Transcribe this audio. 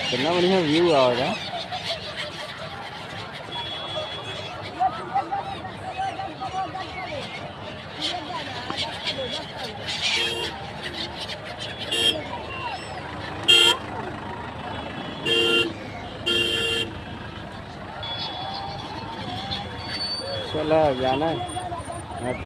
कितना बढ़िया व्यू आ रहा है। चला जाना है।